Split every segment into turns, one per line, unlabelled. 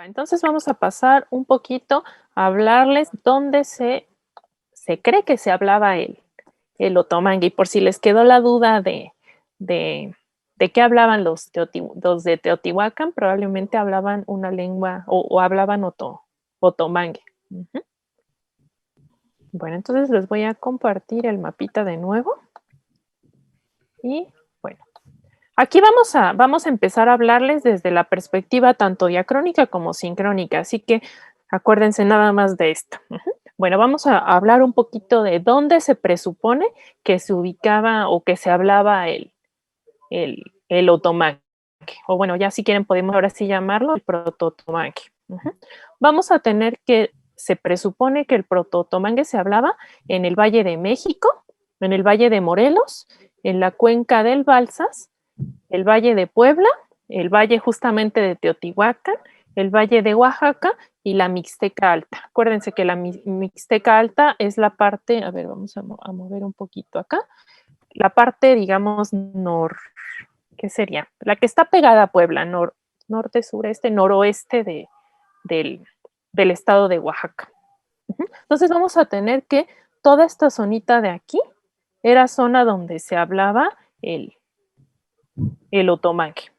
Entonces vamos a pasar un poquito a hablarles dónde se cree que se hablaba el otomangui, por si les quedó la duda de, de qué hablaban los de Teotihuacán, probablemente hablaban una lengua o hablaban otomangui. Bueno, entonces les voy a compartir el mapita de nuevo. Y bueno, aquí vamos a empezar a hablarles desde la perspectiva tanto diacrónica como sincrónica, así que acuérdense nada más de esto. Bueno, vamos a hablar un poquito de dónde se presupone que se ubicaba o que se hablaba el otomangui. O bueno, ya si quieren podemos ahora sí llamarlo el proto-otomangui. Vamos a tener que se presupone que el proto-otomangui se hablaba en el Valle de México, en el Valle de Morelos, en la cuenca del Balsas, el Valle de Puebla, el Valle justamente de Teotihuacán, el Valle de Oaxaca y la Mixteca Alta. Acuérdense que la Mixteca Alta es la parte, a ver, vamos a mover un poquito acá, la parte, digamos, ¿qué sería? La que está pegada a Puebla, norte, sureste, noroeste del estado de Oaxaca. Entonces vamos a tener que toda esta zonita de aquí era zona donde se hablaba el otomangui.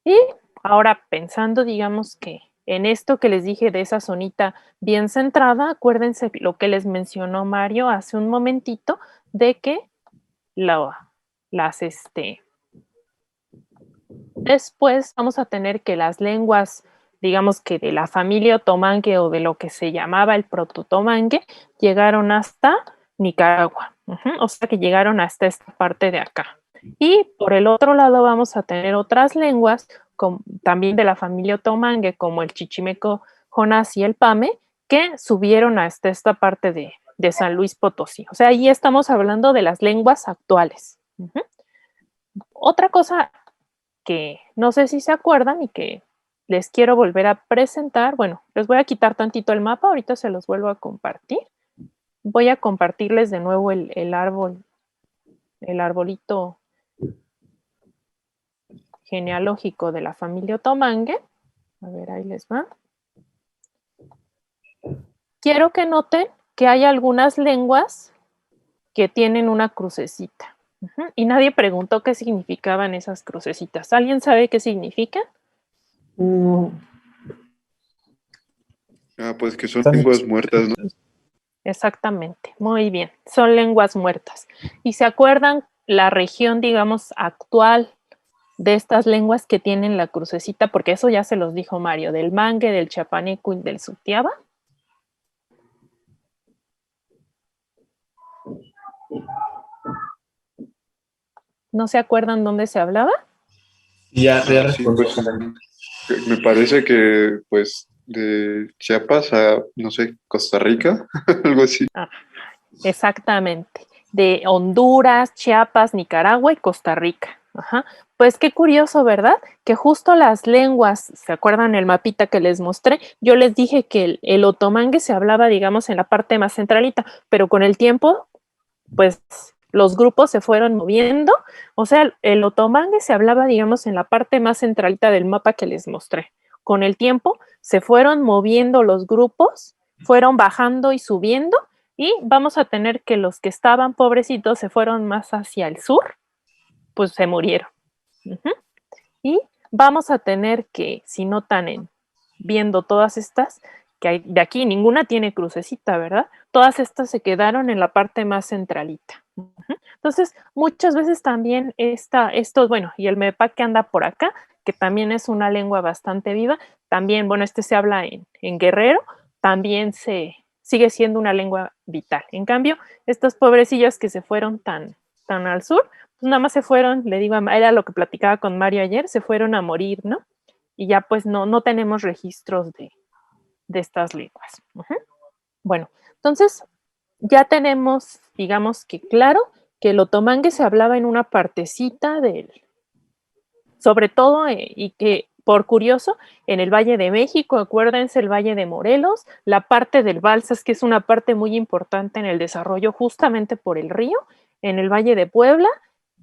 Y ahora pensando, digamos que en esto que les dije de esa zonita bien centrada, acuérdense lo que les mencionó Mario hace un momentito, de que después vamos a tener que las lenguas, digamos que de la familia otomangue o de lo que se llamaba el proto-otomangue, llegaron hasta Nicaragua. O sea que llegaron hasta esta parte de acá. Y por el otro lado vamos a tener otras lenguas, también de la familia otomangue, como el chichimeco, jonás y el pame, que subieron hasta esta parte de San Luis Potosí. O sea, ahí estamos hablando de las lenguas actuales. Otra cosa que no sé si se acuerdan y que les quiero volver a presentar. Bueno, les voy a quitar tantito el mapa, ahorita se los vuelvo a compartir. Voy a compartirles de nuevo el árbol, el arbolito genealógico de la familia otomangue. A ver, ahí les va. Quiero que noten que hay algunas lenguas que tienen una crucecita. Y nadie preguntó qué significaban esas crucecitas. ¿Alguien sabe qué significan?
Pues que son lenguas muertas, ¿no?
Exactamente, muy bien, son lenguas muertas. ¿Y se acuerdan la región, digamos, actual de estas lenguas que tienen la crucecita? Porque eso ya se los dijo Mario, del mangue, del chapaneco y del sutiaba. ¿No se acuerdan dónde se hablaba?
Ya
Sí, pues me parece que pues de Chiapas a, no sé, Costa Rica, algo así.
Exactamente, de Honduras, Chiapas, Nicaragua y Costa Rica. Pues qué curioso, ¿verdad? Que justo las lenguas, ¿se acuerdan el mapita que les mostré? Yo les dije que el otomangue se hablaba, digamos, en la parte más centralita, pero con el tiempo, pues los grupos se fueron moviendo. O sea, el otomangue se hablaba, digamos, en la parte más centralita del mapa que les mostré. Con el tiempo se fueron moviendo los grupos, fueron bajando y subiendo, y vamos a tener que los que estaban pobrecitos se fueron más hacia el sur, pues se murieron. Y vamos a tener que, si notan viendo todas estas, que hay de aquí, ninguna tiene crucecita, ¿verdad? Todas estas se quedaron en la parte más centralita. Entonces, muchas veces también bueno, y el mepa que anda por acá, que también es una lengua bastante viva, también, bueno, se habla en Guerrero, también sigue siendo una lengua vital. En cambio, estas pobrecillas que se fueron tan al sur, pues nada más se fueron, le digo, era lo que platicaba con Mario ayer, se fueron a morir, ¿no? Y ya pues no tenemos registros de estas lenguas. Bueno, entonces ya tenemos, digamos que claro, que el otomangue se hablaba en una partecita sobre todo, y que por curioso, en el Valle de México, acuérdense, el Valle de Morelos, la parte del Balsas, que es una parte muy importante en el desarrollo justamente por el río, en el Valle de Puebla,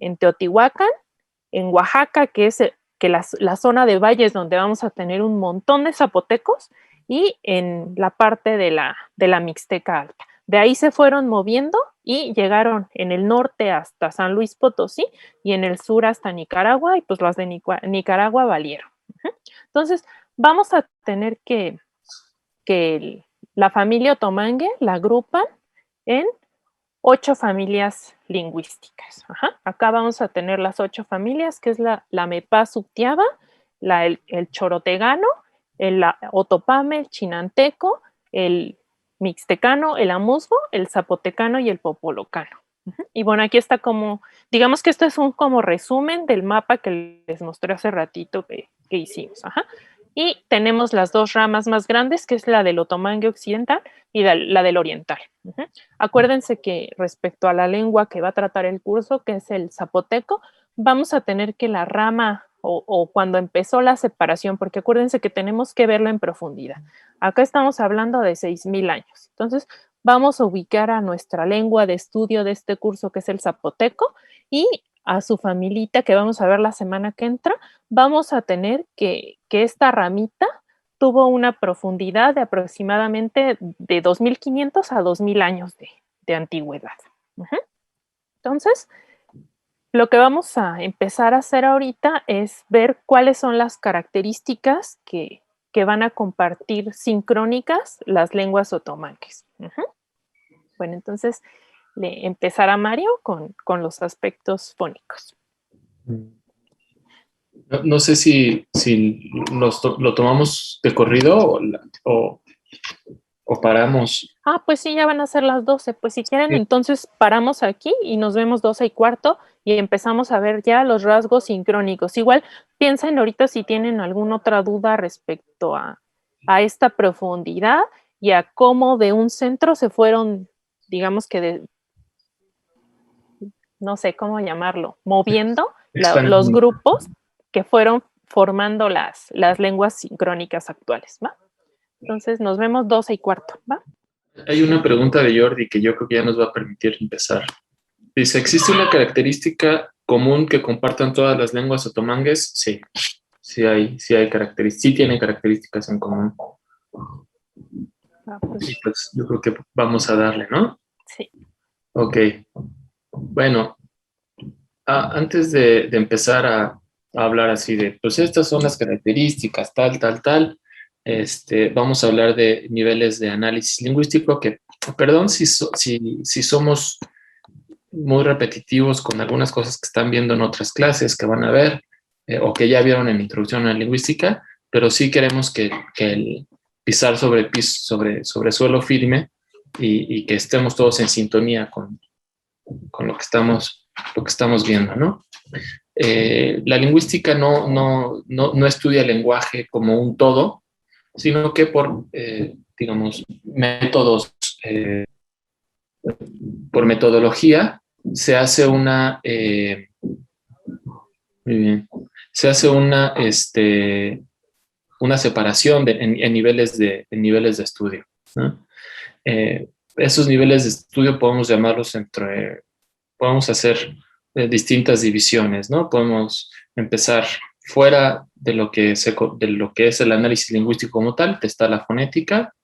en Teotihuacán, en Oaxaca, que es que la zona de valles donde vamos a tener un montón de zapotecos y en la parte de la Mixteca Alta. De ahí se fueron moviendo y llegaron en el norte hasta San Luis Potosí y en el sur hasta Nicaragua, y pues las de Nicaragua valieron. Entonces, vamos a tener que la familia Otomangue la agrupan en 8 familias lingüísticas. Acá vamos a tener las 8 familias, que es la Mepá Subtiaba, el Chorotegano, el Otopame, el Chinanteco, el Mixtecano, el Amuzgo, el Zapotecano y el Popolocano. Y bueno, aquí está como, digamos que esto es un como resumen del mapa que les mostré hace ratito que hicimos. Y tenemos las 2 ramas más grandes, que es la del Otomangue occidental y la del oriental. Acuérdense que respecto a la lengua que va a tratar el curso, que es el zapoteco, vamos a tener que la rama o cuando empezó la separación, porque acuérdense que tenemos que verlo en profundidad. Acá estamos hablando de 6,000 años. Entonces, vamos a ubicar a nuestra lengua de estudio de este curso, que es el zapoteco, y a su familita, que vamos a ver la semana que entra, vamos a tener que esta ramita tuvo una profundidad de aproximadamente de 2,500 a 2,000 años de antigüedad. Entonces, lo que vamos a empezar a hacer ahorita es ver cuáles son las características que van a compartir sincrónicas las lenguas otomangues. Bueno, entonces le empezará Mario con los aspectos fónicos.
No sé si lo tomamos de corrido o paramos.
Pues sí, ya van a ser las 12. Pues si quieren,
Sí.
entonces paramos aquí y nos vemos 12:15 y empezamos a ver ya los rasgos sincrónicos. Igual piensen ahorita si tienen alguna otra duda respecto a esta profundidad y a cómo de un centro se fueron, digamos que no sé cómo llamarlo, moviendo los grupos que fueron formando las lenguas sincrónicas actuales, ¿va? Entonces nos vemos 12:15, ¿va?
Hay una pregunta de Jordi que yo creo que ya nos va a permitir empezar. Dice, ¿existe una característica común que compartan todas las lenguas otomangues? Sí, sí hay características, sí tienen características en común.
Pues,
y pues yo creo que vamos a darle, ¿no?
Sí.
Ok. Bueno, antes de empezar a hablar así de, pues estas son las características, tal, vamos a hablar de niveles de análisis lingüístico que, perdón si somos muy repetitivos con algunas cosas que están viendo en otras clases que van a ver o que ya vieron en Introducción a la Lingüística, pero sí queremos que el pisar sobre suelo firme y que estemos todos en sintonía con lo que estamos viendo, ¿no? La lingüística no estudia el lenguaje como un todo, sino que digamos, métodos, por metodología, se hace una separación en niveles de estudio, ¿no? Esos niveles de estudio podemos llamarlos podemos hacer distintas divisiones, ¿no? Podemos empezar fuera de lo que es el análisis lingüístico como tal, que está la fonética,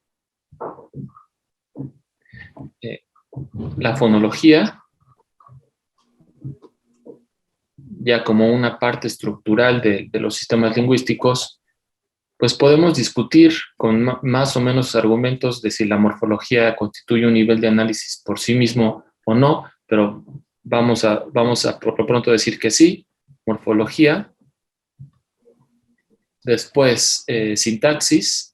la fonología, ya como una parte estructural de los sistemas lingüísticos. Pues podemos discutir con más o menos argumentos de si la morfología constituye un nivel de análisis por sí mismo o no, pero vamos a por lo pronto decir que sí, morfología. Después, sintaxis,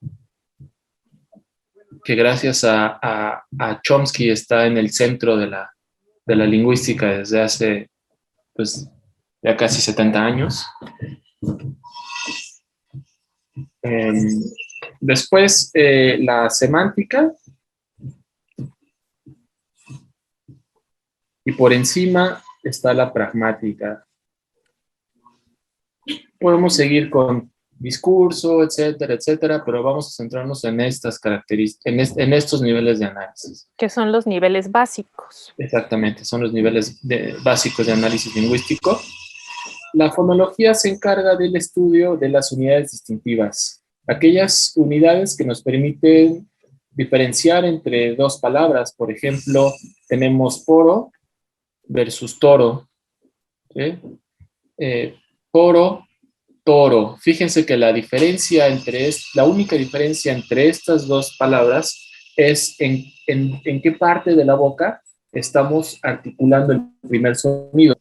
que gracias a Chomsky está en el centro de la lingüística desde hace, pues, ya casi 70 años. Después, la semántica. Y por encima está la pragmática. Podemos seguir con discurso, etcétera, etcétera, pero vamos a centrarnos en estas características, en estos niveles de análisis.
Que son los niveles básicos.
Exactamente, son los niveles básicos de análisis lingüístico. La fonología se encarga del estudio de las unidades distintivas, aquellas unidades que nos permiten diferenciar entre dos palabras. Por ejemplo, tenemos poro versus toro, ¿sí? Poro, toro. Fíjense que la única diferencia entre estas dos palabras es en qué parte de la boca estamos articulando el primer sonido.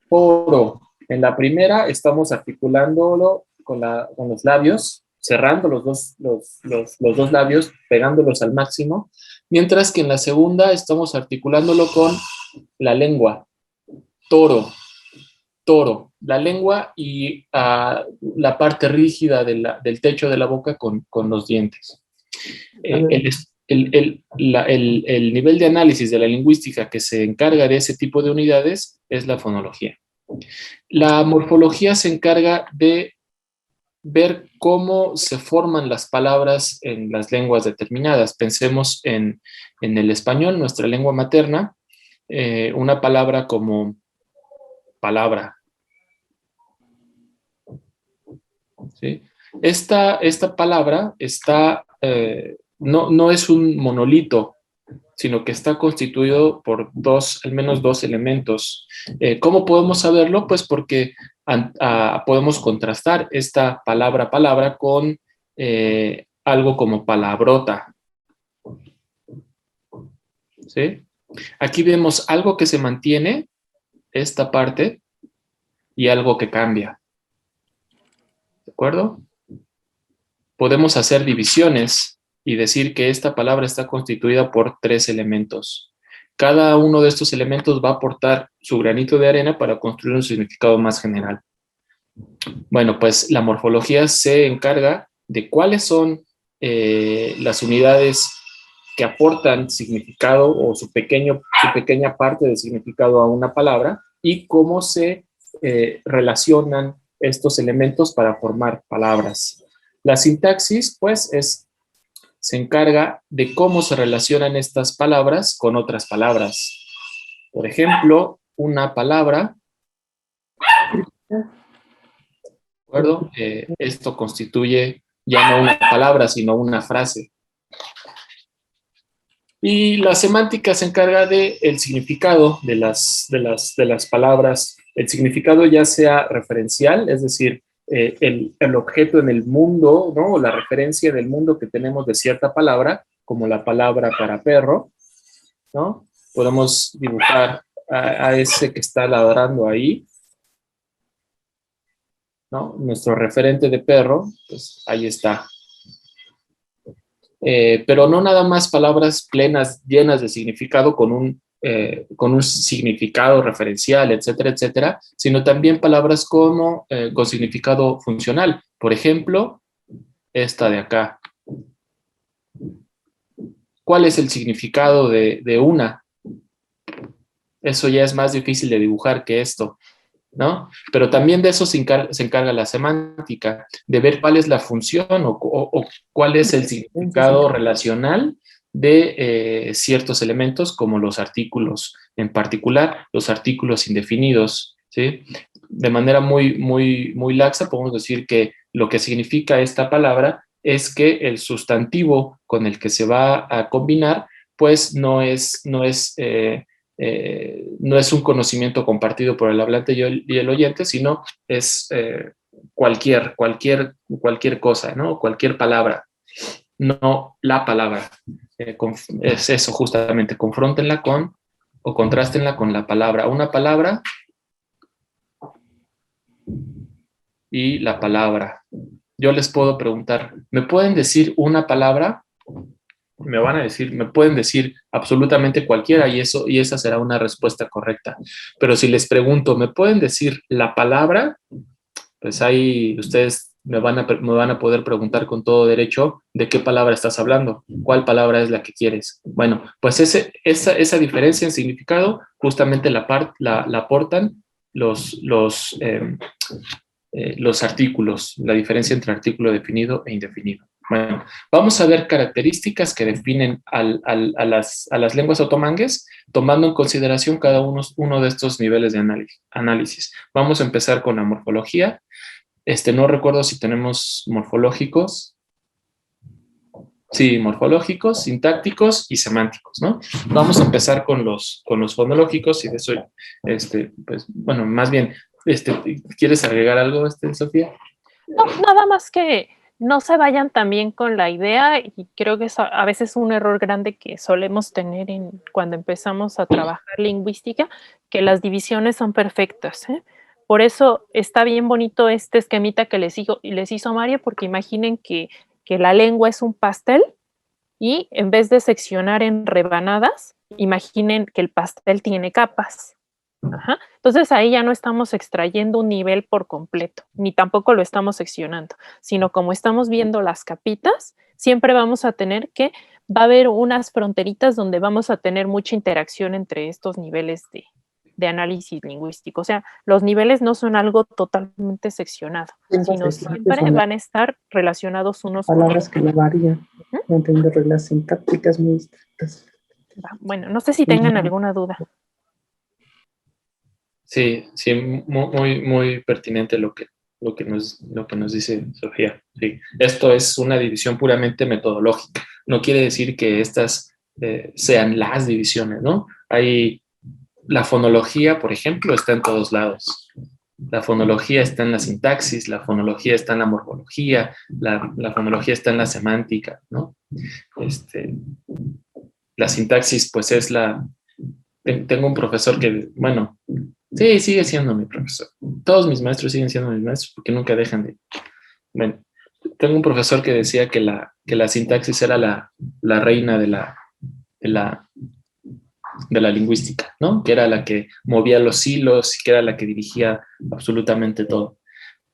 Poro. En la primera estamos articulándolo con los labios, cerrando los dos labios, pegándolos al máximo, mientras que en la segunda estamos articulándolo con la lengua. Toro, toro. La lengua y la parte rígida del techo de la boca con los dientes. El nivel de análisis de la lingüística que se encarga de ese tipo de unidades es la fonología. La morfología se encarga de ver cómo se forman las palabras en las lenguas determinadas. Pensemos en el español, nuestra lengua materna, una palabra como palabra. ¿Sí? Esta palabra no es un monolito, sino que está constituido por al menos dos elementos. ¿Cómo podemos saberlo? Pues porque podemos contrastar esta palabra con algo como palabrota. ¿Sí? Aquí vemos algo que se mantiene, esta parte, y algo que cambia. ¿De acuerdo? Podemos hacer divisiones y decir que esta palabra está constituida por 3 elementos. Cada uno de estos elementos va a aportar su granito de arena para construir un significado más general. Bueno, pues la morfología se encarga de cuáles son las unidades que aportan significado o su pequeña parte de significado a una palabra y cómo se relacionan estos elementos para formar palabras. La sintaxis, pues, se encarga de cómo se relacionan estas palabras con otras palabras. Por ejemplo, una palabra, ¿de acuerdo? Esto constituye ya no una palabra, sino una frase. Y la semántica se encarga del significado de las palabras. El significado ya sea referencial, es decir, el objeto en el mundo, ¿no? La referencia del mundo que tenemos de cierta palabra, como la palabra para perro, ¿no? Podemos dibujar a ese que está ladrando ahí, ¿no? Nuestro referente de perro, pues ahí está. Pero no nada más palabras plenas, llenas de significado con un significado referencial, etcétera, etcétera, sino también palabras con significado funcional. Por ejemplo, esta de acá. ¿Cuál es el significado de una? Eso ya es más difícil de dibujar que esto, ¿no? Pero también de eso se encarga la semántica, de ver cuál es la función o cuál es el significado relacional de ciertos elementos, como los artículos, en particular los artículos indefinidos, ¿sí? De manera muy, muy, muy laxa podemos decir que lo que significa esta palabra es que el sustantivo con el que se va a combinar, pues no es un conocimiento compartido por el hablante y el oyente, sino es cualquier cosa, ¿no? Cualquier palabra, no la palabra. Es eso justamente, confróntenla con o contrástenla con la palabra. Una palabra y la palabra. Yo les puedo preguntar, ¿me pueden decir una palabra? Me pueden decir absolutamente cualquiera y esa será una respuesta correcta. Pero si les pregunto, ¿me pueden decir la palabra? Pues ahí ustedes me van a poder preguntar con todo derecho de qué palabra estás hablando, cuál palabra es la que quieres. Bueno, pues esa diferencia en significado justamente la aportan los artículos, la diferencia entre artículo definido e indefinido. Bueno, vamos a ver características que definen a las lenguas otomangues, tomando en consideración cada uno de estos niveles de análisis. Vamos a empezar con la morfología. No recuerdo si tenemos morfológicos. Sí, morfológicos, sintácticos y semánticos, ¿no? Vamos a empezar con los fonológicos y de eso, pues, bueno, más bien, ¿quieres agregar algo, Sofía?
No, nada más que no se vayan también con la idea, y creo que es a veces un error grande que solemos tener cuando empezamos a trabajar lingüística, que las divisiones son perfectas, ¿eh? Por eso está bien bonito este esquemita que les hizo Mario, porque imaginen que la lengua es un pastel y en vez de seccionar en rebanadas, imaginen que el pastel tiene capas. Ajá. Entonces ahí ya no estamos extrayendo un nivel por completo, ni tampoco lo estamos seccionando, sino como estamos viendo las capitas, siempre vamos a tener va a haber unas fronteritas donde vamos a tener mucha interacción entre estos niveles de análisis lingüístico. O sea, los niveles no son algo totalmente seccionado, sino siempre van a estar relacionados unos con otros.
Palabras que no varían, no entiendo reglas sintácticas muy estrictas.
Bueno, no sé si tengan alguna duda.
Sí, sí, muy, muy pertinente lo que nos dice Sofía. Sí. Esto es una división puramente metodológica. No quiere decir que estas sean las divisiones, ¿no? La fonología, por ejemplo, está en todos lados. La fonología está en la sintaxis, la fonología está en la morfología, la fonología está en la semántica, ¿no? La sintaxis, pues es tengo un profesor que, bueno, sí, sigue siendo mi profesor. Todos mis maestros siguen siendo mis maestros porque nunca dejan de... Bueno, tengo un profesor que decía que la sintaxis era la reina de la lingüística, ¿no? Que era la que movía los hilos y que era la que dirigía absolutamente todo.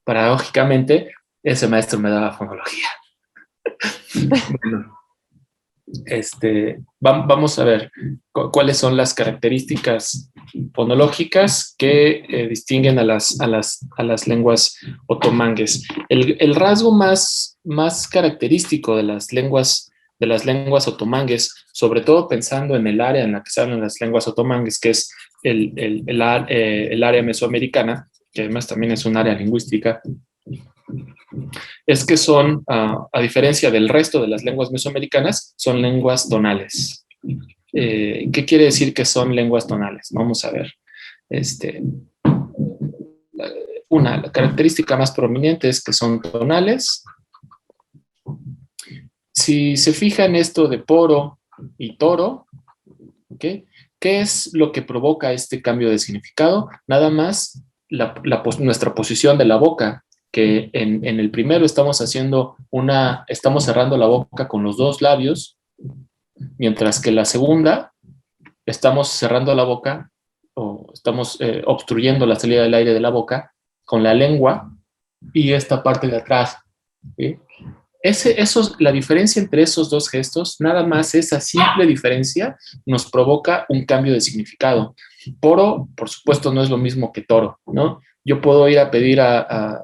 Paradójicamente, ese maestro me daba fonología. Bueno, vamos a ver cuáles son las características fonológicas que distinguen a las lenguas otomangues. El rasgo más característico de las lenguas otomangues, sobre todo pensando en el área en la que se hablan las lenguas otomangues, que es el área mesoamericana, que además también es un área lingüística, es que son, a diferencia del resto de las lenguas mesoamericanas, son lenguas tonales. ¿Qué quiere decir que son lenguas tonales? Vamos a ver. La característica más prominente es que son tonales. Si se fijan esto de poro y toro, ¿okay? ¿Qué es lo que provoca este cambio de significado? Nada más nuestra posición de la boca, que en el primero estamos cerrando la boca con los dos labios, mientras que la segunda estamos cerrando la boca o estamos obstruyendo la salida del aire de la boca con la lengua y esta parte de atrás. ¿Sí? La diferencia entre esos dos gestos, nada más esa simple diferencia nos provoca un cambio de significado. Poro, por supuesto, no es lo mismo que toro, ¿no? Yo puedo ir a pedir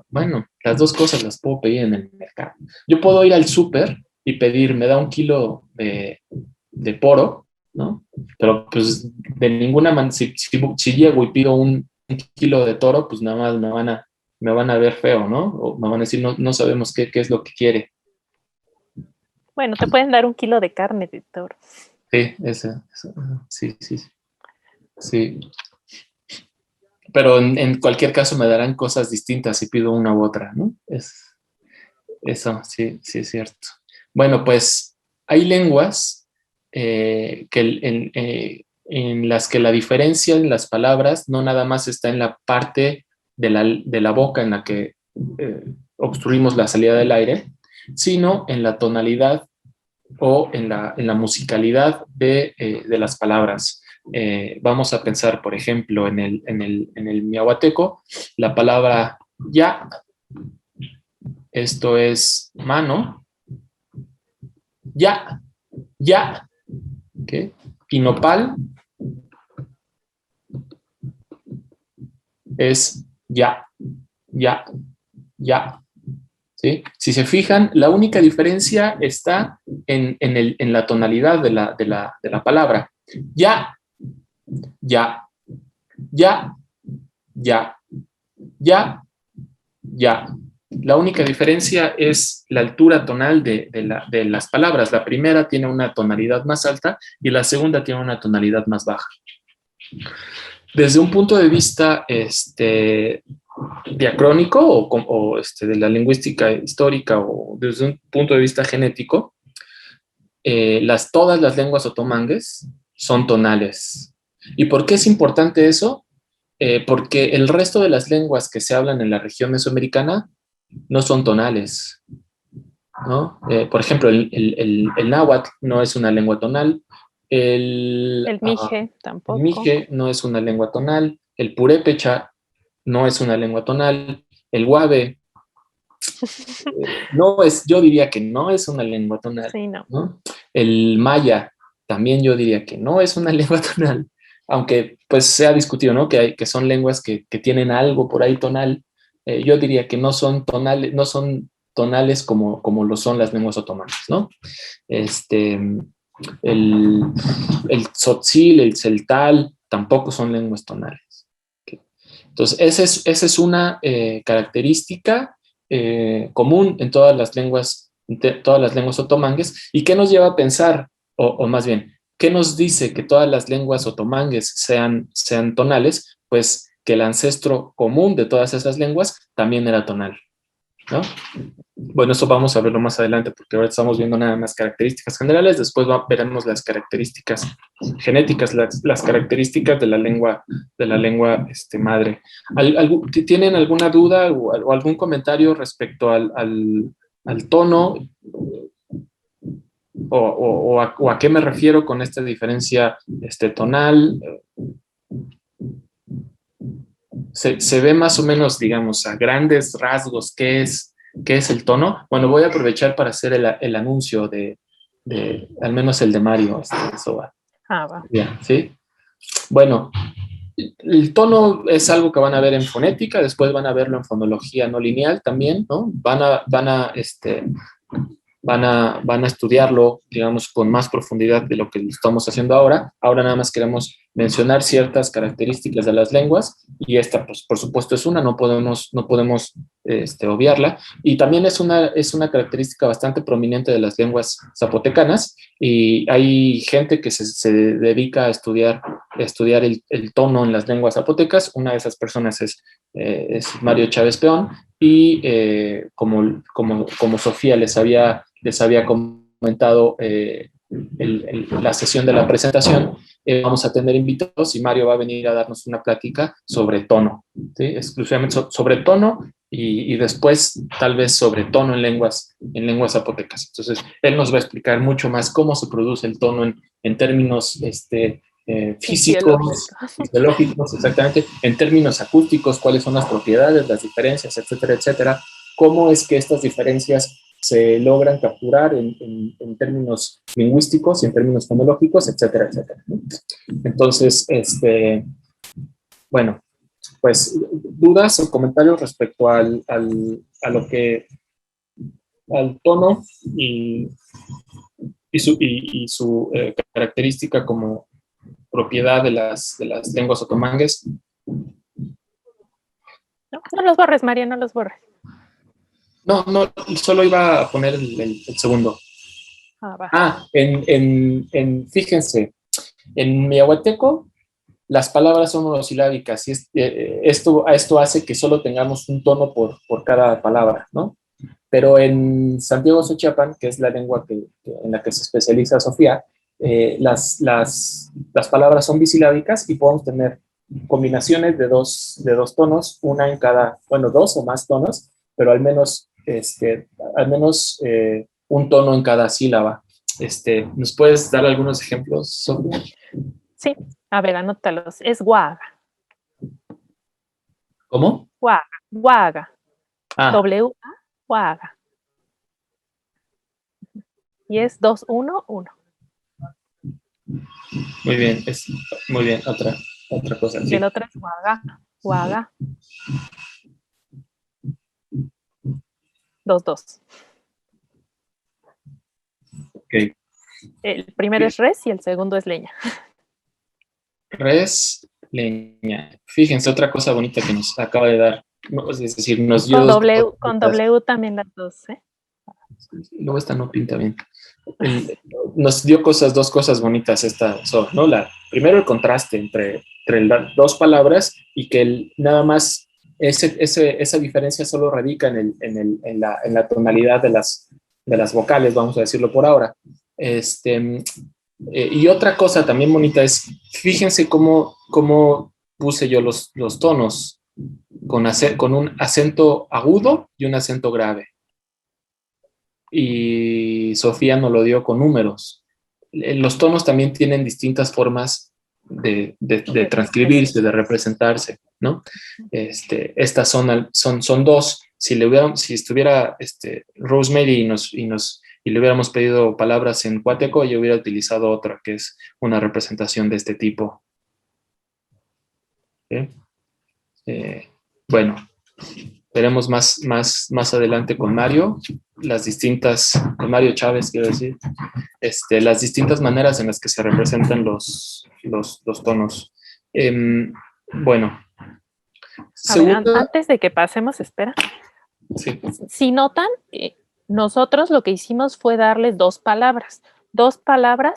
bueno, las dos cosas las puedo pedir en el mercado. Yo puedo ir al súper y pedir, me da 1 kilo de poro, ¿no? Pero pues de ninguna manera, si llego y pido un kilo de toro, pues nada más me van a ver feo, ¿no? O me van a decir, no sabemos qué es lo que quiere.
Bueno, te pueden dar 1 kilo de carne de toro.
Sí, sí. Pero en cualquier caso me darán cosas distintas si pido una u otra, ¿no? Eso, sí es cierto. Bueno, pues hay lenguas en las que la diferencia en las palabras no nada más está en la parte de la boca en la que obstruimos la salida del aire, sino en la tonalidad o en la musicalidad de las palabras. Vamos a pensar, por ejemplo, en el miahuateco, la palabra ya, esto es mano, ya, ¿okay? Y nopal es ya, ¿sí? Si se fijan, la única diferencia está en la tonalidad de la palabra. Ya, ya, ya, ya, ya, ya. La única diferencia es la altura tonal de las palabras. La primera tiene una tonalidad más alta y la segunda tiene una tonalidad más baja. Desde un punto de vista diacrónico de la lingüística histórica o desde un punto de vista genético, todas las lenguas otomangues son tonales. ¿Y por qué es importante eso? Porque el resto de las lenguas que se hablan en la región mesoamericana no son tonales, ¿no? Por ejemplo, el náhuatl no es una lengua tonal,
El mije
el
tampoco.
mije no es una lengua tonal, el purépecha no es una lengua tonal, el guave yo diría que no es una lengua tonal,
Sí, no.
¿no? El maya también yo diría que no es una lengua tonal, aunque pues se ha discutido, ¿no? Que son lenguas que tienen algo por ahí tonal. Yo diría que no son tonales como lo son las lenguas otomanas, ¿no? El, el tzotzil, el celtal, tampoco son lenguas tonales. ¿Okay? Entonces, esa es una característica común en todas las lenguas otomangues. ¿Y qué nos lleva a pensar, o más bien, qué nos dice que todas las lenguas otomangues sean tonales? Pues que el ancestro común de todas esas lenguas también era tonal, ¿no? Bueno, eso vamos a verlo más adelante porque ahora estamos viendo nada más características generales, después veremos las características genéticas, las características de la lengua madre. ¿Tienen alguna duda o algún comentario respecto al tono o a qué me refiero con esta diferencia tonal? Se ve más o menos, digamos, a grandes rasgos qué es el tono. Bueno, voy a aprovechar para hacer el anuncio de al menos el de Mario Soba.
Va.
Ya, ¿sí? Bueno, el tono es algo que van a ver en fonética, después van a verlo en fonología no lineal también, ¿no? Van a estudiarlo, digamos, con más profundidad de lo que estamos haciendo ahora. Ahora nada más queremos mencionar ciertas características de las lenguas y esta, pues, por supuesto, es una, no podemos obviarla. Y también es una característica bastante prominente de las lenguas zapotecanas y hay gente que se dedica a estudiar el tono en las lenguas zapotecas. Una de esas personas es Mario Chávez Peón y como Sofía les había comentado la sesión de la presentación, vamos a tener invitados y Mario va a venir a darnos una plática sobre tono, ¿sí? Exclusivamente sobre tono y después tal vez sobre tono en lenguas zapotecas. Entonces, él nos va a explicar mucho más cómo se produce el tono en términos físicos, fisiológicos, exactamente, en términos acústicos, cuáles son las propiedades, las diferencias, etcétera, etcétera, cómo es que estas diferencias se logran capturar en términos lingüísticos y en términos fonológicos, etcétera, etcétera. Entonces, bueno, pues dudas o comentarios respecto a lo que al tono y su característica como propiedad de las lenguas otomangues.
No los borres, María, no los borres.
No, solo iba a poner el segundo.
Va.
Fíjense, en miahuateco las palabras son monosilábicas y esto hace que solo tengamos un tono por cada palabra, ¿no? Pero en Santiago Xochiapan, que es la lengua en la que se especializa Sofía, las palabras son bisilábicas y podemos tener combinaciones de dos tonos, una en cada, bueno, dos o más tonos, pero al menos un tono en cada sílaba. ¿Nos puedes dar algunos ejemplos, Sofía?
Sí, a ver, anótalos. Es guaga.
¿Cómo?
Guaga. W-A, guaga. Y es 2-1-1.
Muy bien, muy bien, otra cosa.
Y el otro es guaga. 2.
Ok.
El primero es res y el segundo es leña.
Res, leña. Fíjense, otra cosa bonita que nos acaba de dar. Es decir, nos dio
Con
dos
W, con
cosas.
W también las 2, ¿eh?
Luego esta no pinta bien. Nos dio dos cosas bonitas esta, ¿no? Primero el contraste entre las dos palabras y que nada más esa diferencia solo radica en la tonalidad de las vocales, vamos a decirlo por ahora. Y otra cosa también bonita es, fíjense cómo puse yo los tonos con un acento agudo y un acento grave. Y Sofía nos lo dio con números. Los tonos también tienen distintas formas de transcribirse, de representarse, ¿no? Estas son 2. Si estuviera Rosemary y le hubiéramos pedido palabras en cuateco, yo hubiera utilizado otra, que es una representación de este tipo. ¿Sí? Bueno, veremos más adelante con Mario, con Mario Chávez, quiero decir, las distintas maneras en las que se representan los tonos. Bueno.
A ver, antes de que pasemos, espera.
Sí.
Si notan, nosotros lo que hicimos fue darles 2 palabras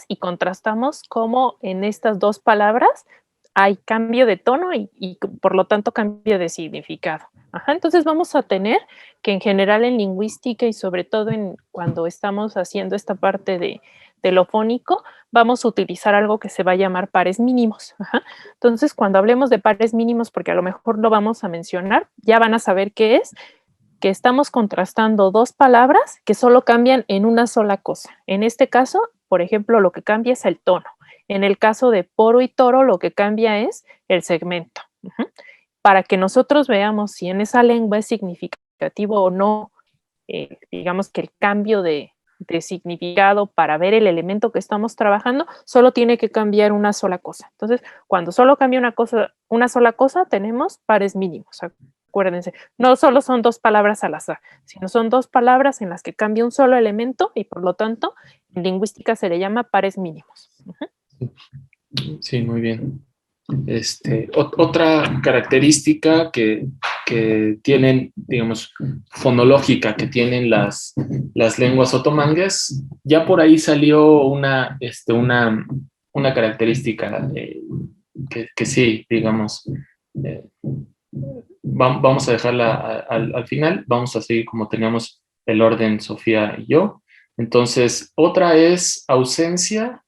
y contrastamos cómo en estas 2 palabras hay cambio de tono y por lo tanto cambio de significado. Ajá, entonces vamos a tener que en general en lingüística y sobre todo cuando estamos haciendo esta parte de lo fónico, vamos a utilizar algo que se va a llamar pares mínimos. Ajá. Entonces, cuando hablemos de pares mínimos, porque a lo mejor lo vamos a mencionar, ya van a saber qué es, que estamos contrastando 2 palabras que solo cambian en una sola cosa. En este caso, por ejemplo, lo que cambia es el tono. En el caso de poro y toro, lo que cambia es el segmento. Para que nosotros veamos si en esa lengua es significativo o no, digamos que el cambio de significado para ver el elemento que estamos trabajando, solo tiene que cambiar una sola cosa. Entonces, cuando solo cambia una sola cosa, tenemos pares mínimos. Acuérdense, no solo son 2 palabras al azar, sino son 2 palabras en las que cambia un solo elemento y por lo tanto en lingüística se le llama pares mínimos.
Sí, muy bien. Otra característica que tienen, digamos, fonológica que tienen las lenguas otomangues, ya por ahí salió una característica que sí, digamos, vamos a dejarla al final, vamos a seguir como teníamos el orden Sofía y yo. Entonces, otra es ausencia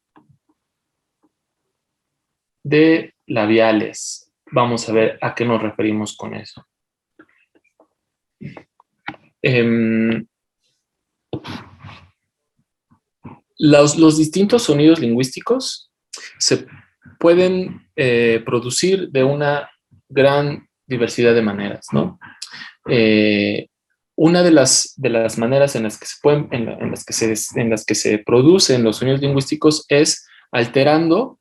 de labiales. Vamos a ver a qué nos referimos con eso. Los distintos sonidos lingüísticos se pueden producir de una gran diversidad de maneras, ¿no? Una de las maneras en las que se producen los sonidos lingüísticos es alterando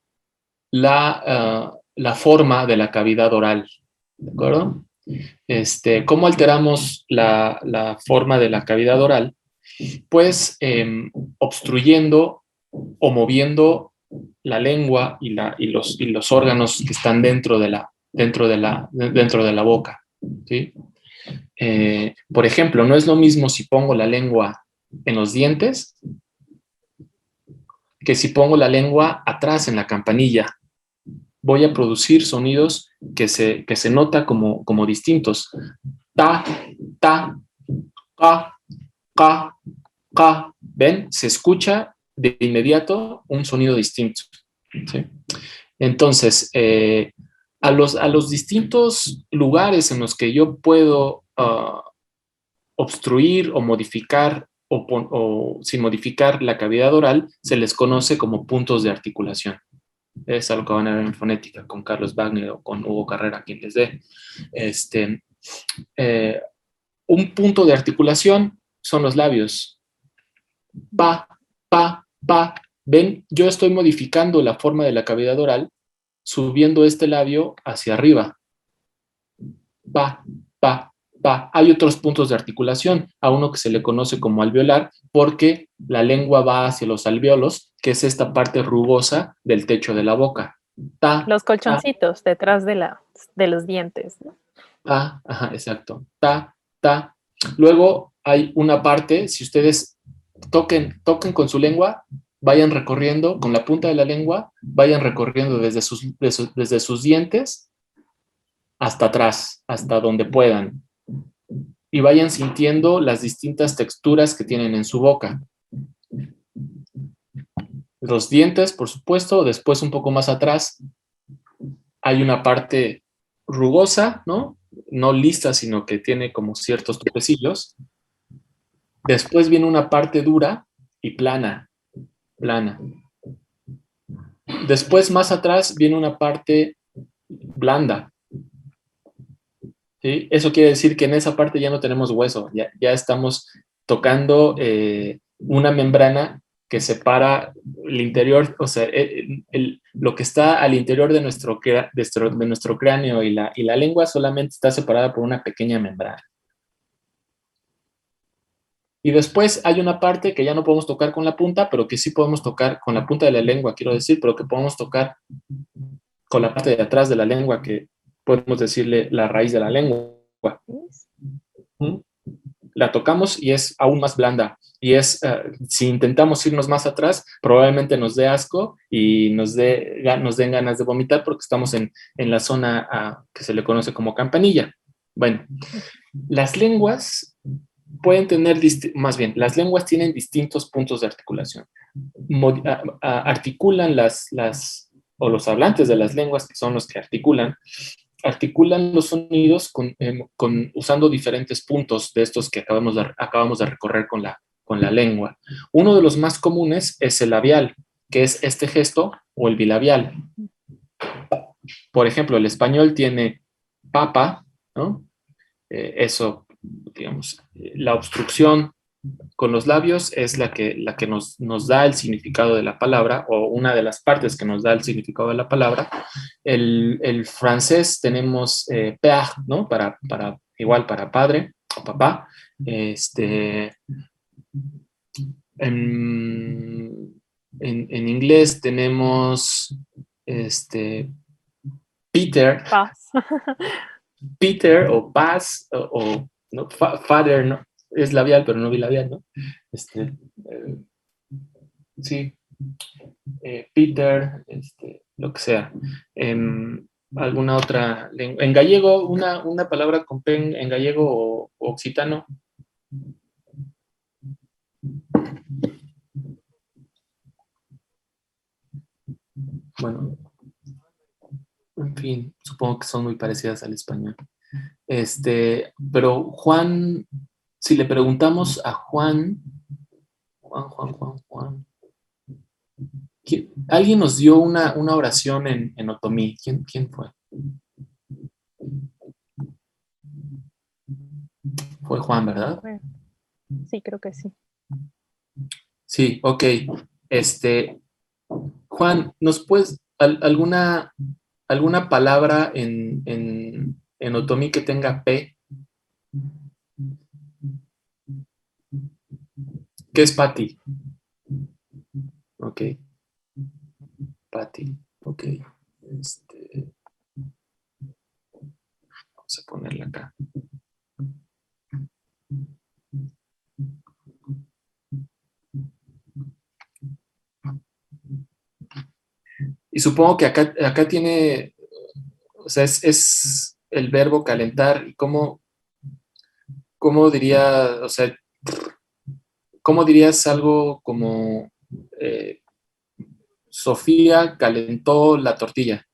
la forma de la cavidad oral, ¿de acuerdo? ¿Cómo alteramos la forma de la cavidad oral? Pues obstruyendo o moviendo la lengua y los órganos que están dentro de la boca, ¿sí? Por ejemplo, no es lo mismo si pongo la lengua en los dientes que si pongo la lengua atrás en la campanilla. Voy a producir sonidos que se nota como distintos. Ta, ta, ka, ka, ka. ¿Ven? Se escucha de inmediato un sonido distinto, ¿sí? Entonces, a los distintos lugares en los que yo puedo obstruir o modificar o sin modificar la cavidad oral, se les conoce como puntos de articulación. Es algo que van a ver en fonética con Carlos Wagner o con Hugo Carrera, quien les dé. Un punto de articulación son los labios. Pa, pa, pa. Ven, yo estoy modificando la forma de la cavidad oral subiendo este labio hacia arriba. Pa, pa. pa. Hay otros puntos de articulación, a uno que se le conoce como alveolar, porque la lengua va hacia los alvéolos, que es esta parte rugosa del techo de la boca. Ta,
Los
ta,
colchoncitos detrás de los dientes, ¿no?
ta, ajá, exacto. Ta, ta. Luego hay una parte, si ustedes toquen con su lengua, vayan recorriendo con la punta de la lengua, vayan recorriendo desde sus dientes hasta atrás, hasta donde puedan. Y vayan sintiendo las distintas texturas que tienen en su boca. Los dientes, por supuesto, después un poco más atrás hay una parte rugosa, ¿no? No lisa, sino que tiene como ciertos topecillos. Después viene una parte dura y plana, plana. Después, más atrás, viene una parte blanda. ¿Sí? Eso quiere decir que en esa parte ya no tenemos hueso, ya estamos tocando una membrana que separa el interior, o sea, lo que está al interior de nuestro cráneo y la lengua solamente está separada por una pequeña membrana. Y después hay una parte que ya no podemos tocar con la punta, pero que sí podemos tocar con la punta de la lengua, quiero decir, pero que podemos tocar con la parte de atrás de la lengua, que podemos decirle la raíz de la lengua. La tocamos y es aún más blanda. Y si intentamos irnos más atrás, probablemente nos dé asco y nos den ganas de vomitar porque estamos en la zona que se le conoce como campanilla. Bueno, las lenguas pueden tener, más bien, las lenguas tienen distintos puntos de articulación. Articulan o los hablantes de las lenguas, que son los que articulan los sonidos usando diferentes puntos de estos que acabamos de recorrer con la lengua. Uno de los más comunes es el labial, que es este gesto, o el bilabial. Por ejemplo, el español tiene papa, ¿no? Eso, digamos, la obstrucción con los labios es la que nos da el significado de la palabra, o una de las partes que nos da el significado de la palabra. El francés tenemos père, ¿no? Igual para padre o papá. En inglés tenemos Peter,
Paz.
Peter o Paz o ¿no? Father, ¿no? Es labial, pero no bilabial, ¿no? Sí, Peter, lo que sea. ¿Alguna otra lengua? En gallego, una palabra con P en gallego o occitano. Bueno, en fin, supongo que son muy parecidas al español. Pero Juan, si le preguntamos a Juan, alguien nos dio una oración en otomí. ¿Quién fue? Fue Juan, ¿verdad?
Sí, creo que sí.
Sí, ok. Juan, ¿nos puedes alguna palabra en otomí que tenga P? ¿Qué es pati? Ok. Pati, ok. Vamos a ponerla acá. Y supongo que acá tiene, o sea, es el verbo calentar. ¿Cómo diría, o sea, cómo dirías algo como Sofía calentó la tortilla?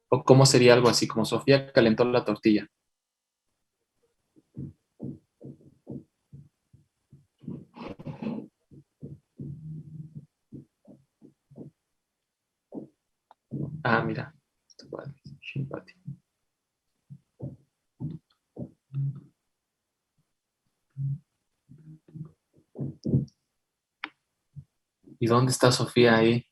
¿O cómo sería algo así, como Sofía calentó la tortilla? Ah, mira. ¿Y dónde está Sofía ahí?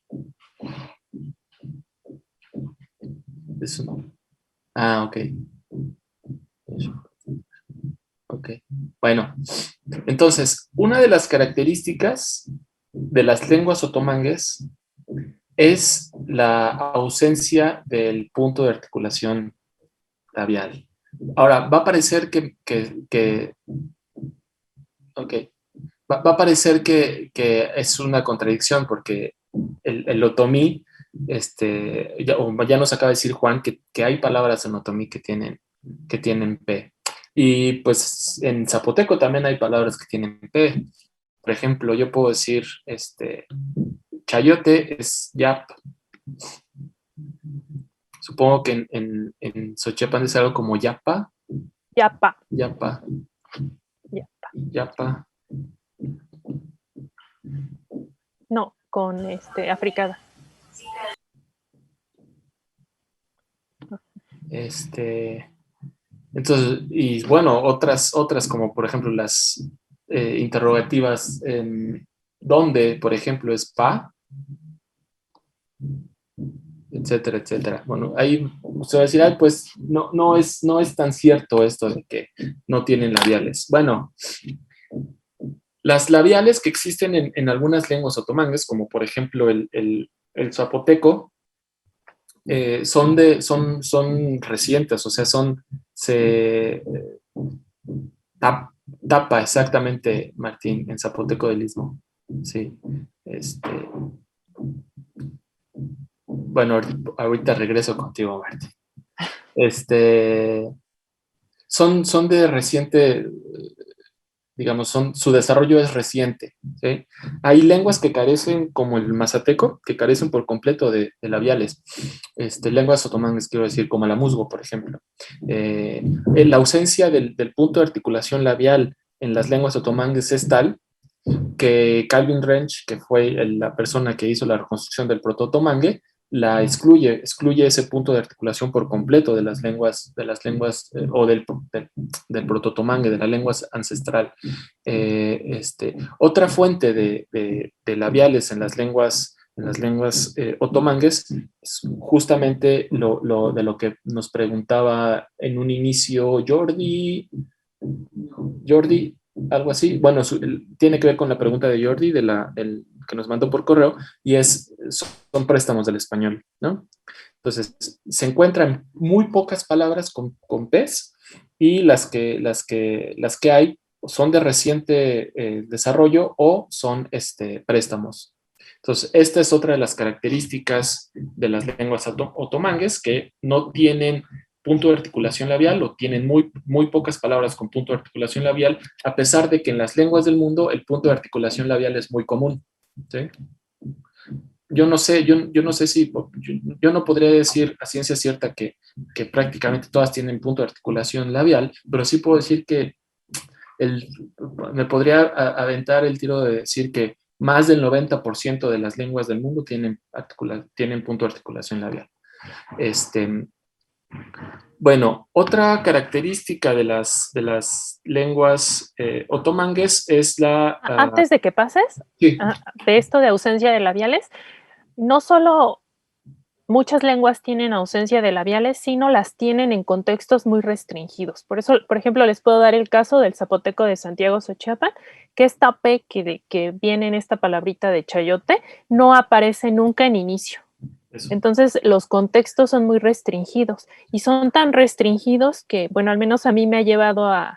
Eso no. Ah, ok. Bueno, entonces, una de las características de las lenguas otomangues es la ausencia del punto de articulación labial. Ahora, va a parecer ok, va a parecer que es una contradicción porque el otomí, ya nos acaba de decir Juan que hay palabras en otomí que tienen P. Y pues en zapoteco también hay palabras que tienen P. Por ejemplo, yo puedo decir, chayote es yap. Supongo que en Xochiapan es algo como yapa,
Yapa.
yapa,
Yapa.
yapa.
No, con africada.
Entonces, y bueno, otras como por ejemplo las interrogativas en dónde, por ejemplo, es pa, etcétera, etcétera. Bueno, ahí usted va a decir, ay, pues no es tan cierto esto de que no tienen labiales. Bueno, las labiales que existen en algunas lenguas otomangues, como por ejemplo el zapoteco, son recientes, o sea, tapa exactamente, Martín, en zapoteco del Istmo. Sí. Bueno, ahorita regreso contigo, Martín. Son de reciente, digamos, su desarrollo es reciente, ¿sí? Hay lenguas que carecen, como el mazateco, que carecen por completo de labiales. Lenguas otomangues, quiero decir, como la musgo, por ejemplo. La ausencia del punto de articulación labial en las lenguas otomangues es tal que Calvin Rench, que fue la persona que hizo la reconstrucción del proto-otomangue, la excluye ese punto de articulación por completo de las lenguas o del proto-otomangue, de la lengua ancestral. Otra fuente de labiales en las lenguas otomangues es justamente de lo que nos preguntaba en un inicio Jordi, algo así. Bueno, tiene que ver con la pregunta de Jordi, del que nos mandó por correo, y son préstamos del español, ¿no? Entonces, se encuentran muy pocas palabras con P's, y las que hay son de reciente desarrollo o son préstamos. Entonces, esta es otra de las características de las lenguas otomangues, que no tienen punto de articulación labial o tienen muy pocas palabras con punto de articulación labial, a pesar de que en las lenguas del mundo el punto de articulación labial es muy común, ¿sí? Yo no sé, yo no sé si, yo no podría decir a ciencia cierta que prácticamente todas tienen punto de articulación labial, pero sí puedo decir que me podría aventar el tiro de decir que más del 90% de las lenguas del mundo tienen punto de articulación labial. Bueno, otra característica de las lenguas otomangues es
Antes de que pases,
sí.
De esto de ausencia de labiales, no solo muchas lenguas tienen ausencia de labiales, sino las tienen en contextos muy restringidos. Por eso, por ejemplo, les puedo dar el caso del zapoteco de Santiago Xochiapan, que esta P que viene en esta palabrita de chayote no aparece nunca en inicio. Eso. Entonces, los contextos son muy restringidos y son tan restringidos que, bueno, al menos a mí me ha llevado a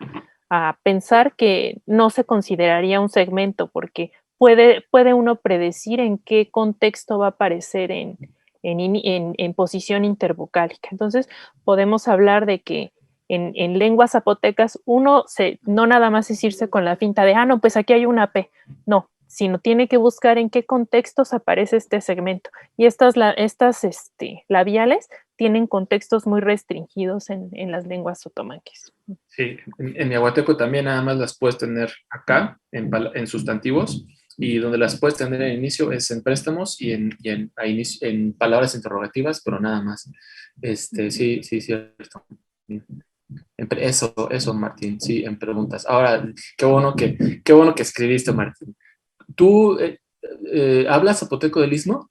pensar que no se consideraría un segmento porque puede uno predecir en qué contexto va a aparecer en posición intervocálica. Entonces, podemos hablar de que en lenguas zapotecas uno no nada más es irse con la finta de, no, pues aquí hay una P. No, sino tiene que buscar en qué contextos aparece este segmento. Y estas labiales tienen contextos muy restringidos en las lenguas otomangues.
Sí, en Nahuateco también nada más las puedes tener acá, en sustantivos, y donde las puedes tener en inicio es en préstamos y en palabras interrogativas, pero nada más. Sí, cierto. Eso, Martín, sí, en preguntas. Ahora, qué bueno que escribiste, Martín. ¿Tú hablas zapoteco del Istmo?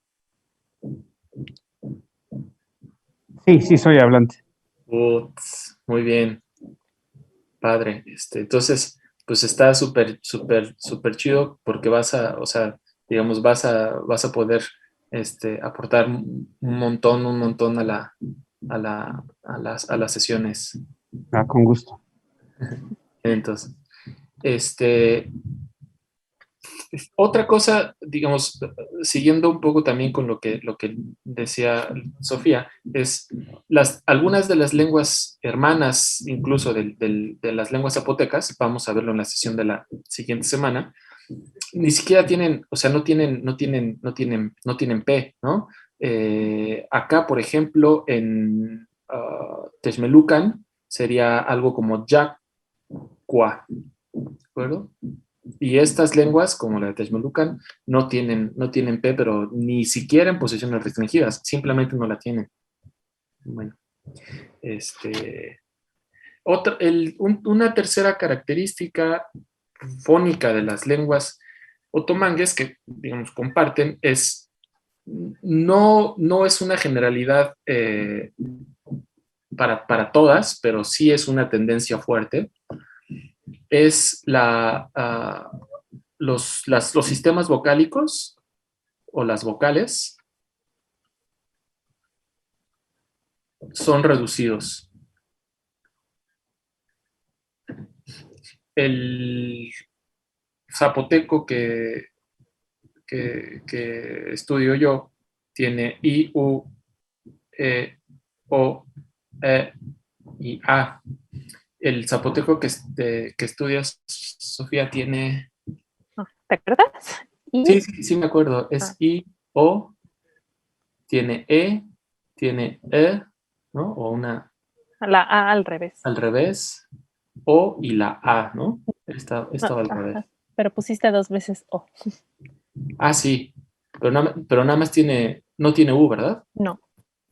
Sí, soy hablante.
Muy bien, padre. Entonces, pues está súper, súper, súper chido porque o sea, digamos, vas a poder aportar un montón a las sesiones.
Ah, con gusto.
Entonces, otra cosa, digamos, siguiendo un poco también con lo que decía Sofía, es algunas de las lenguas hermanas, incluso de las lenguas zapotecas, vamos a verlo en la sesión de la siguiente semana, ni siquiera tienen, o sea, no tienen P, ¿no? Acá, por ejemplo, en Texmelucan sería algo como Yaqua, ¿de acuerdo? Y estas lenguas, como la de Texmelucan, no tienen P, pero ni siquiera en posiciones restringidas, simplemente no la tienen. Bueno, una tercera característica fónica de las lenguas otomangues que, digamos, comparten es, no es una generalidad para todas, pero sí es una tendencia fuerte, es los sistemas vocálicos o las vocales son reducidos. El zapoteco que estudio yo tiene I, U, E, O, E y A. El zapoteco que estudias, Sofía, tiene...
¿Te acuerdas?
Sí, sí, sí me acuerdo. Es I, O, tiene E, tiene E, ¿no? O una...
La A al revés.
Al revés, O y la A, ¿no? Esta va al revés.
Pero pusiste 2 veces O.
Ah, sí, pero nada más no tiene U, ¿verdad?
No.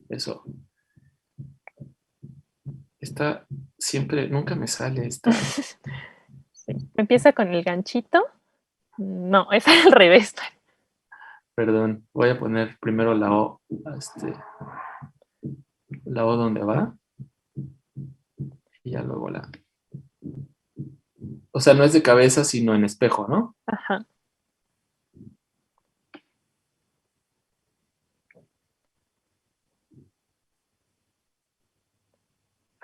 Eso. Esta siempre, nunca me sale esta.
Sí. Empieza con el ganchito. No, es al revés.
Perdón, voy a poner primero la O, la O donde va. Y ya luego la... O sea, no es de cabeza, sino en espejo, ¿no?
Ajá.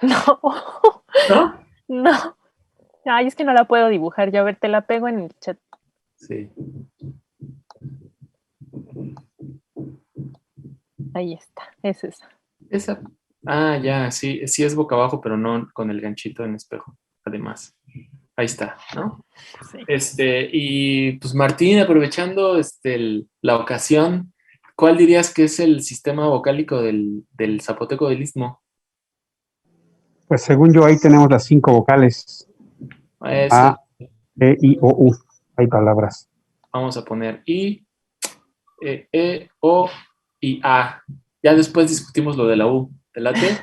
No.
¿No?
No. Ay, es que no la puedo dibujar. Ya a ver, te la pego en el chat.
Sí.
Ahí está. Es esa.
Esa. Ah, ya, sí, sí es boca abajo, pero no con el ganchito en espejo, además. Ahí está, ¿no?
Sí.
Y pues Martín, aprovechando la ocasión, ¿cuál dirías que es el sistema vocálico del zapoteco del Istmo?
Pues según yo, ahí tenemos las 5 vocales. A, E, I, O, U. Hay palabras.
Vamos a poner I, O y A. Ya después discutimos lo de la U. ¿Te late?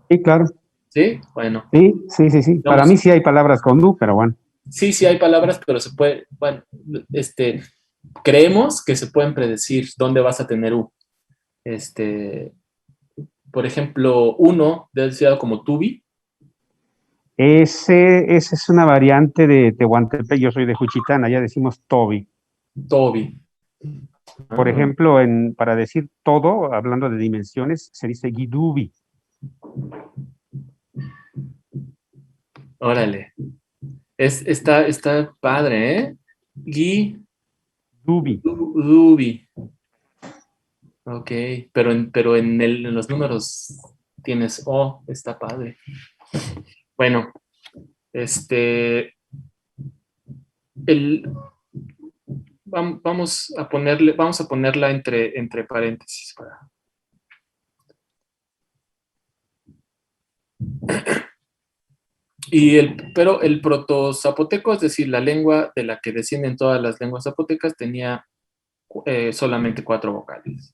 Sí, claro.
¿Sí? Bueno.
Sí. Para mí sí hay palabras con U, pero bueno.
Sí, sí hay palabras, pero se puede, bueno, creemos que se pueden predecir dónde vas a tener U. Por ejemplo, uno debe ser algo como tubi.
Ese es una variante de Tehuantepec. Yo soy de Juchitán, allá decimos Tobi.
Tobi.
Por ejemplo, para decir todo, hablando de dimensiones, se dice Gidubi.
Órale. Está padre, ¿eh?
Dubi.
Dubi. Ok, pero en los números tienes O, está padre. Bueno, vamos a ponerla entre paréntesis pero el proto-zapoteco, es decir, la lengua de la que descienden todas las lenguas zapotecas, tenía solamente 4 vocales.